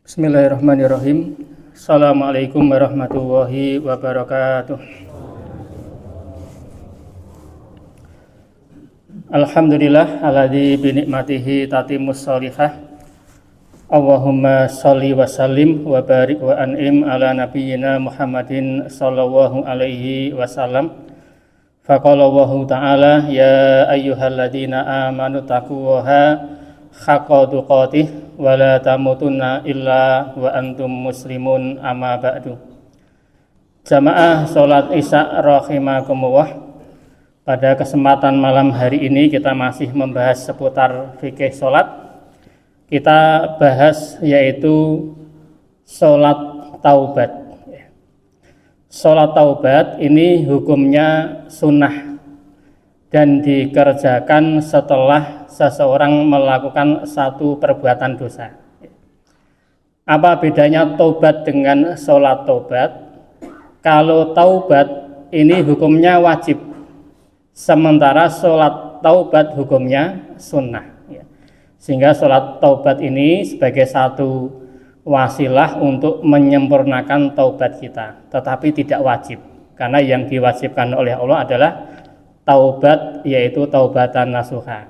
Bismillahirrahmanirrahim. Assalamualaikum warahmatullahi wabarakatuh. Alhamdulillah alladzi bi ni'matihi tatimmus shalihah. Allahumma shalli wa sallim wa barik wa an'im ala nabiyyina Muhammadin sallallahu alaihi wasallam. Faqala Allahu ta'ala ya ayyuhalladzina amanu taqullaha haqqa tuqatih wa la tamutunna illa wa antum muslimun amma ba'du. Jamaah salat Isya rahimakumullah. Pada kesempatan malam hari ini kita masih membahas seputar fikih salat. Kita bahas yaitu salat taubat. Salat taubat ini hukumnya sunnah dan dikerjakan setelah seseorang melakukan satu perbuatan dosa. Apa bedanya taubat dengan sholat taubat? Kalau taubat ini hukumnya wajib, sementara sholat taubat hukumnya sunnah. Sehingga sholat taubat ini sebagai satu wasilah untuk menyempurnakan taubat kita, tetapi tidak wajib, karena yang diwajibkan oleh Allah adalah taubat, yaitu taubatan nasuha.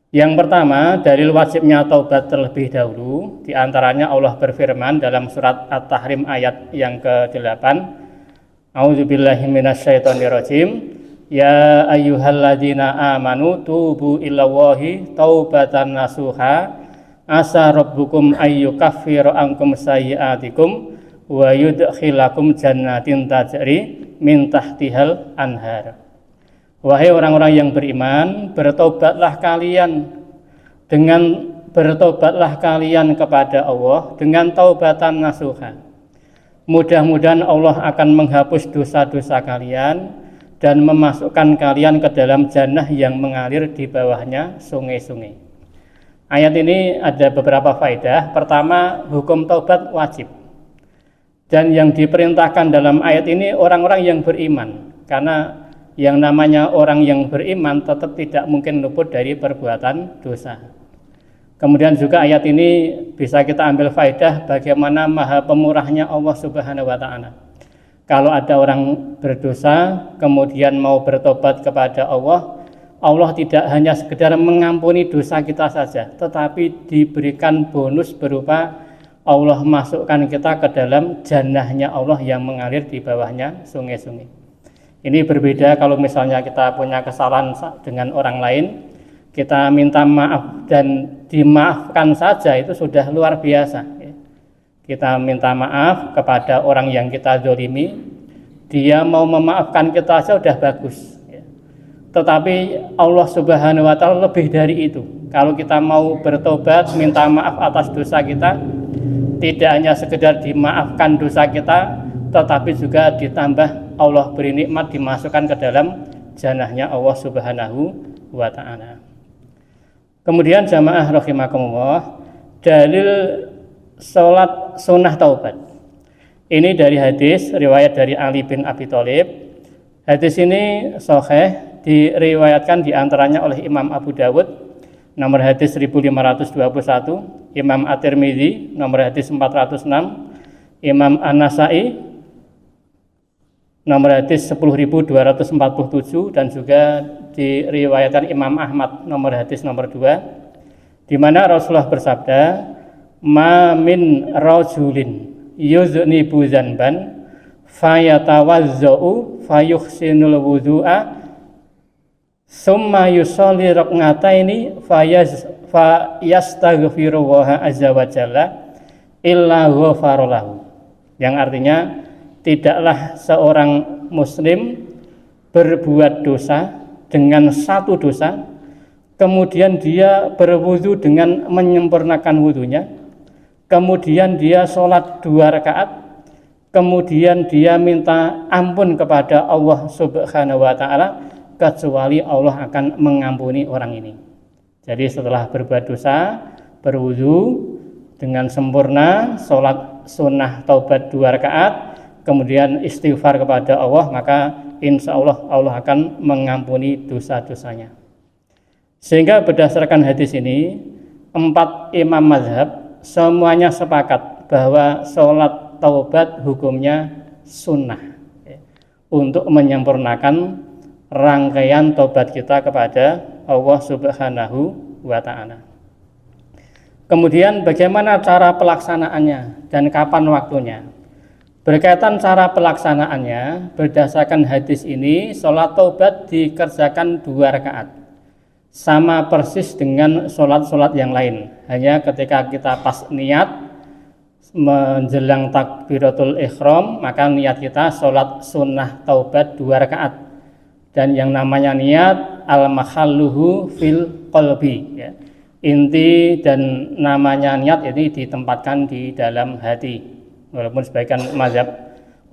Yang pertama, dalil wajibnya taubat terlebih dahulu, diantaranya Allah berfirman dalam surat At-Tahrim ayat yang ke-8, A'udzubillahi minasyaitonirrajim, ya ayyuhalladzina amanu tubu ilallahi taubatan nasuha, asa rabbukum ayyukaffira ankum sayyi'atikum wa yudkhilakum jannatin tajri min tahtihal anhar. Wahai orang-orang yang beriman, bertobatlah kalian kepada Allah dengan taubatan nasuha. Mudah-mudahan Allah akan menghapus dosa-dosa kalian dan memasukkan kalian ke dalam jannah yang mengalir di bawahnya sungai-sungai. Ayat ini ada beberapa faedah. Pertama, hukum taubat wajib. Dan yang diperintahkan dalam ayat ini orang-orang yang beriman, karena yang namanya orang yang beriman tetap tidak mungkin luput dari perbuatan dosa. Kemudian juga ayat ini bisa kita ambil faedah bagaimana maha pemurahnya Allah Subhanahu wa ta'ala. Kalau ada orang berdosa kemudian mau bertobat kepada Allah, Allah tidak hanya sekedar mengampuni dosa kita saja, tetapi diberikan bonus berupa Allah masukkan kita ke dalam jannahnya Allah yang mengalir di bawahnya sungai-sungai. Ini berbeda kalau misalnya kita punya kesalahan dengan orang lain, kita minta maaf dan dimaafkan saja itu sudah luar biasa. Kita minta maaf kepada orang yang kita zalimi, dia mau memaafkan kita saja sudah bagus. Tetapi Allah Subhanahu wa ta'ala lebih dari itu. Kalau kita mau bertobat, minta maaf atas dosa kita, tidak hanya sekedar dimaafkan dosa kita, tetapi juga ditambah Allah beri nikmat dimasukkan ke dalam jannahnya Allah Subhanahu wa ta'ala. Kemudian jamaah rahimakumullah, dalil salat sunnah taubat. Ini dari hadis riwayat dari Ali bin Abi Thalib. Hadis ini sahih, diriwayatkan diantaranya oleh Imam Abu Dawud nomor hadis 1521, Imam At-Tirmidzi nomor hadis 406, Imam An-Nasa'i nomor hadis 10.247, dan juga diriwayatkan Imam Ahmad nomor hadis nomor 2, di mana Rasulullah bersabda, ma min rajulin yuznibu dzanban fayatawazzau fayuhsinul wudhu'a summa yusalli rak'ataini fayastaghfirullaha azza wa jalla illa ghafara lahu. Yang artinya, tidaklah seorang muslim berbuat dosa dengan satu dosa, kemudian dia berwudu dengan menyempurnakan wudunya, kemudian dia sholat 2 rakaat, kemudian dia minta ampun kepada Allah Subhanahu wa ta'ala, kecuali Allah akan mengampuni orang ini. Jadi setelah berbuat dosa, berwudu dengan sempurna, sholat sunnah taubat 2 rakaat, kemudian istighfar kepada Allah, maka insya Allah Allah akan mengampuni dosa-dosanya. Sehingga berdasarkan hadis ini, 4 imam mazhab semuanya sepakat bahwa sholat taubat hukumnya sunnah, untuk menyempurnakan rangkaian taubat kita kepada Allah Subhanahu wa Ta'ala. Kemudian bagaimana cara pelaksanaannya dan kapan waktunya? Berkaitan cara pelaksanaannya, berdasarkan hadis ini, sholat taubat dikerjakan 2 rakaat, sama persis dengan sholat-sholat yang lain. Hanya ketika kita pas niat menjelang takbiratul ihram, maka niat kita sholat sunnah taubat 2 rakaat. Dan yang namanya niat al-mahalluhu fil qalbi, ya. Inti dan namanya niat ini ditempatkan di dalam hati. Walaupun sebagian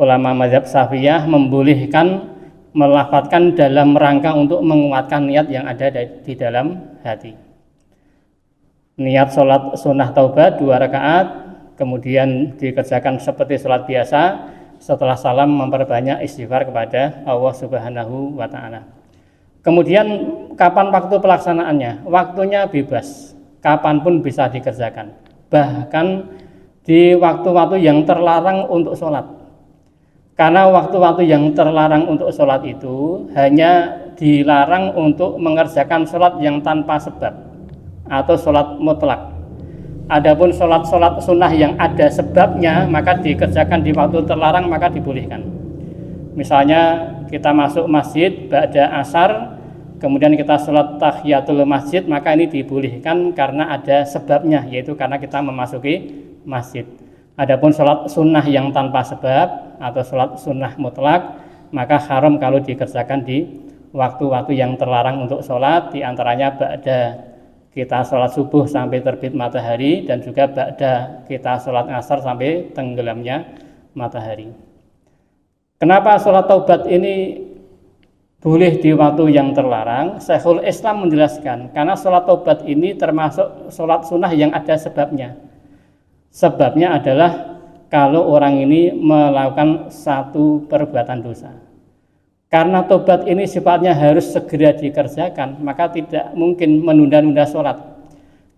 ulama mazhab Syafi'iyah membolehkan melafadzkan dalam rangka untuk menguatkan niat yang ada di dalam hati. Niat sholat sunnah taubat 2 rakaat, kemudian dikerjakan seperti sholat biasa. Setelah salam memperbanyak istighfar kepada Allah Subhanahu wa Ta'ala. Kemudian kapan waktu pelaksanaannya? Waktunya bebas, kapanpun bisa dikerjakan. Bahkan di waktu-waktu yang terlarang untuk sholat. Karena waktu-waktu yang terlarang untuk sholat itu hanya dilarang untuk mengerjakan sholat yang tanpa sebab atau sholat mutlak. Adapun sholat-sholat sunnah yang ada sebabnya maka dikerjakan di waktu terlarang, maka dibolehkan. Misalnya kita masuk masjid ba'da asar, kemudian kita sholat tahiyatul masjid, maka ini dibolehkan karena ada sebabnya, yaitu karena kita memasuki masjid. Adapun sholat sunnah yang tanpa sebab atau sholat sunnah mutlak, maka haram kalau dikerjakan di waktu-waktu yang terlarang untuk sholat, diantaranya ba'da kita sholat subuh sampai terbit matahari, dan juga ba'da kita sholat asar sampai tenggelamnya matahari. Kenapa sholat taubat ini boleh di waktu yang terlarang? Syekhul Islam menjelaskan, karena sholat taubat ini termasuk sholat sunnah yang ada sebabnya. Sebabnya adalah kalau orang ini melakukan satu perbuatan dosa. Karena tobat ini sifatnya harus segera dikerjakan, maka tidak mungkin menunda-nunda sholat.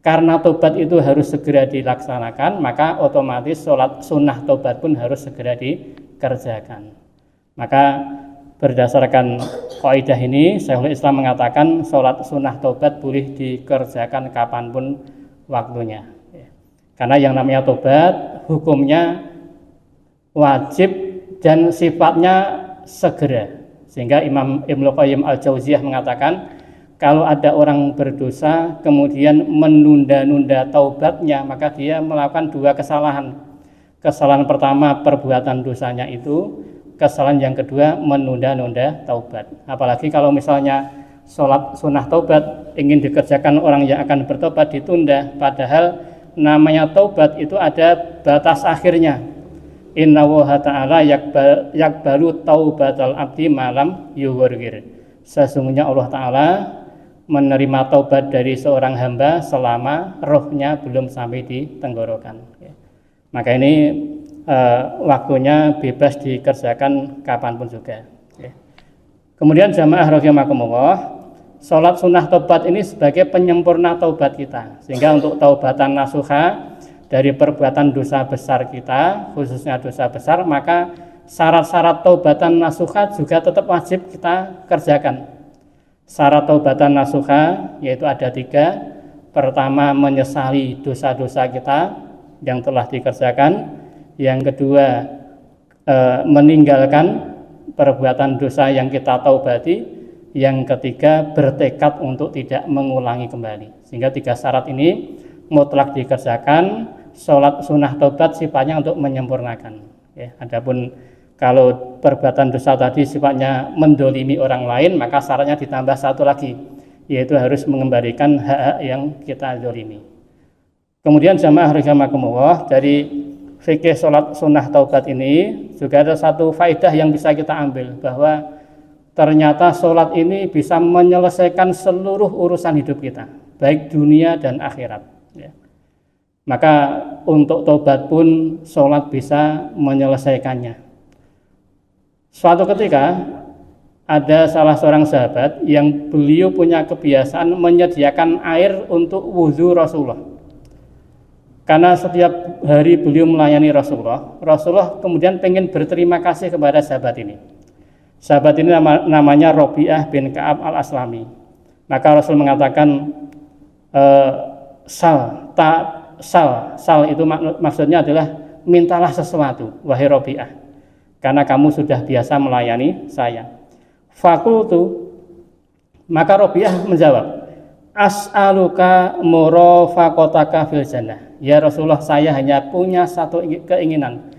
Karena tobat itu harus segera dilaksanakan, maka otomatis sholat sunnah tobat pun harus segera dikerjakan. Maka berdasarkan kaidah ini, Syekhul Islam mengatakan sholat sunnah tobat boleh dikerjakan kapanpun waktunya. Karena yang namanya tobat hukumnya wajib dan sifatnya segera. Sehingga Imam Ibnu Qayyim Al-Jauziyah mengatakan, kalau ada orang berdosa kemudian menunda-nunda taubatnya, maka dia melakukan 2 kesalahan. Kesalahan pertama perbuatan dosanya itu, kesalahan yang kedua menunda-nunda taubat. Apalagi kalau misalnya sholat sunnah taubat ingin dikerjakan orang yang akan bertobat ditunda, padahal namanya taubat itu ada batas akhirnya. Inna Allaha ta'ala yakbalu taubatal abdi malam yughurgir. Sesungguhnya Allah Ta'ala menerima taubat dari seorang hamba selama rohnya belum sampai di tenggorokan. Maka ini waktunya bebas dikerjakan kapanpun juga. Kemudian jamaah rahimakumullah, sholat sunnah taubat ini sebagai penyempurna taubat kita, sehingga untuk taubatan nasuha dari perbuatan dosa besar kita, khususnya dosa besar, maka syarat-syarat taubatan nasuha juga tetap wajib kita kerjakan. Syarat taubatan nasuha yaitu ada 3. Pertama, menyesali dosa-dosa kita yang telah dikerjakan. Yang kedua, meninggalkan perbuatan dosa yang kita taubati. Yang ketiga, bertekad untuk tidak mengulangi kembali. Sehingga 3 syarat ini mutlak dikerjakan. Sholat sunnah taubat sifatnya untuk menyempurnakan. Adapun kalau perbuatan dosa tadi sifatnya mendolimi orang lain, maka syaratnya ditambah 1 lagi, yaitu harus mengembalikan hak-hak yang kita dolimi. Kemudian jamaah rahimakumullah, dari fikih sholat sunnah taubat ini juga ada 1 faedah yang bisa kita ambil, bahwa ternyata sholat ini bisa menyelesaikan seluruh urusan hidup kita, baik dunia dan akhirat. Maka untuk taubat pun sholat bisa menyelesaikannya. Suatu ketika ada salah seorang sahabat yang beliau punya kebiasaan menyediakan air untuk wudhu Rasulullah. Karena setiap hari beliau melayani Rasulullah kemudian pengen berterima kasih kepada sahabat ini. Sahabat ini namanya Rabi'ah bin Ka'ab al-Aslami. Maka Rasul mengatakan, sal itu maksudnya adalah mintalah sesuatu, wahai Rabi'ah, karena kamu sudah biasa melayani saya. Fakultu, maka Rabi'ah menjawab, as'aluka murafaqataka fil jannah. Ya Rasulullah, saya hanya punya satu keinginan.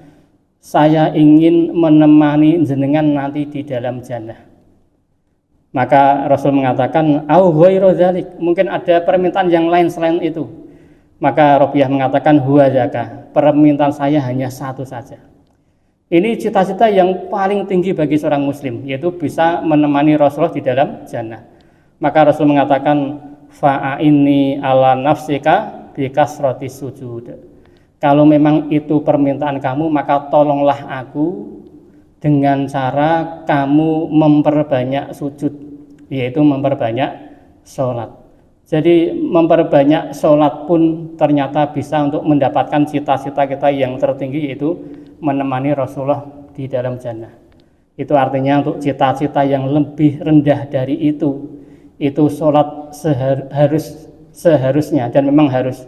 Saya ingin menemani jenengan nanti di dalam jannah. Maka Rasul mengatakan, au ghairu dzalik, mungkin ada permintaan yang lain selain itu. Maka Rabi'ah mengatakan, huwa dzaka, permintaan saya hanya satu saja. Ini cita-cita yang paling tinggi bagi seorang muslim, yaitu bisa menemani Rasulullah di dalam jannah. Maka Rasul mengatakan, fa'inni ala nafsika bikasrati sujud. Kalau memang itu permintaan kamu, maka tolonglah aku dengan cara kamu memperbanyak sujud, yaitu memperbanyak sholat. Jadi memperbanyak sholat pun ternyata bisa untuk mendapatkan cita-cita kita yang tertinggi, yaitu menemani Rasulullah di dalam jannah. Itu artinya untuk cita-cita yang lebih rendah dari itu sholat seharusnya dan memang harus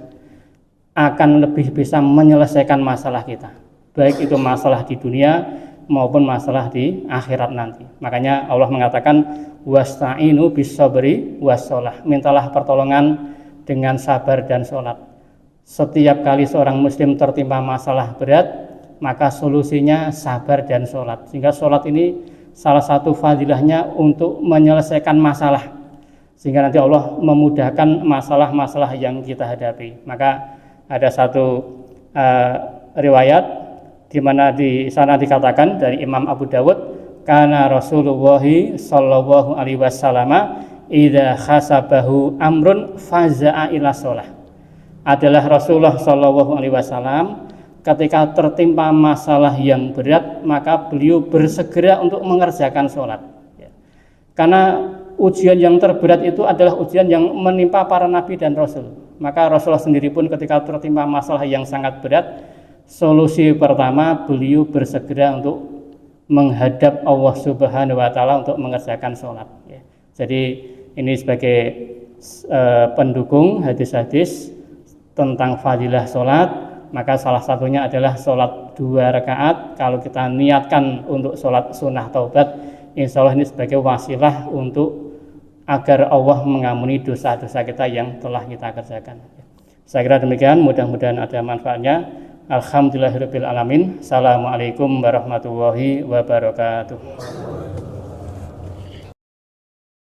akan lebih bisa menyelesaikan masalah kita, baik itu masalah di dunia maupun masalah di akhirat nanti. Makanya Allah mengatakan, wasta'inu bis-sabri was-shalah, mintalah pertolongan dengan sabar dan sholat. Setiap kali seorang muslim tertimpa masalah berat, maka solusinya sabar dan sholat. Sehingga sholat ini salah satu fadilahnya untuk menyelesaikan masalah, sehingga nanti Allah memudahkan masalah-masalah yang kita hadapi. Maka ada satu riwayat di mana di sana dikatakan dari Imam Abu Dawud, kana Rasulullah sallallahu alaihi wasallam idza khasabahu amrun faza'a ila shalah. Adalah Rasulullah sallallahu alaihi wasallam ketika tertimpa masalah yang berat, maka beliau bersegera untuk mengerjakan sholat. Karena ujian yang terberat itu adalah ujian yang menimpa para nabi dan rasul. Maka Rasulullah sendiri pun ketika tertimpa masalah yang sangat berat, solusi pertama beliau bersegera untuk menghadap Allah Subhanahu wa Ta'ala untuk mengerjakan sholat. Jadi ini sebagai pendukung hadis-hadis tentang fadilah sholat. Maka salah satunya adalah sholat 2 rakaat. Kalau kita niatkan untuk sholat sunnah taubat, insya Allah ini sebagai wasilah untuk agar Allah mengampuni dosa-dosa kita yang telah kita kerjakan. Saya kira demikian, mudah-mudahan ada manfaatnya. Alhamdulillahirabbil alamin. Assalamualaikum warahmatullahi wabarakatuh.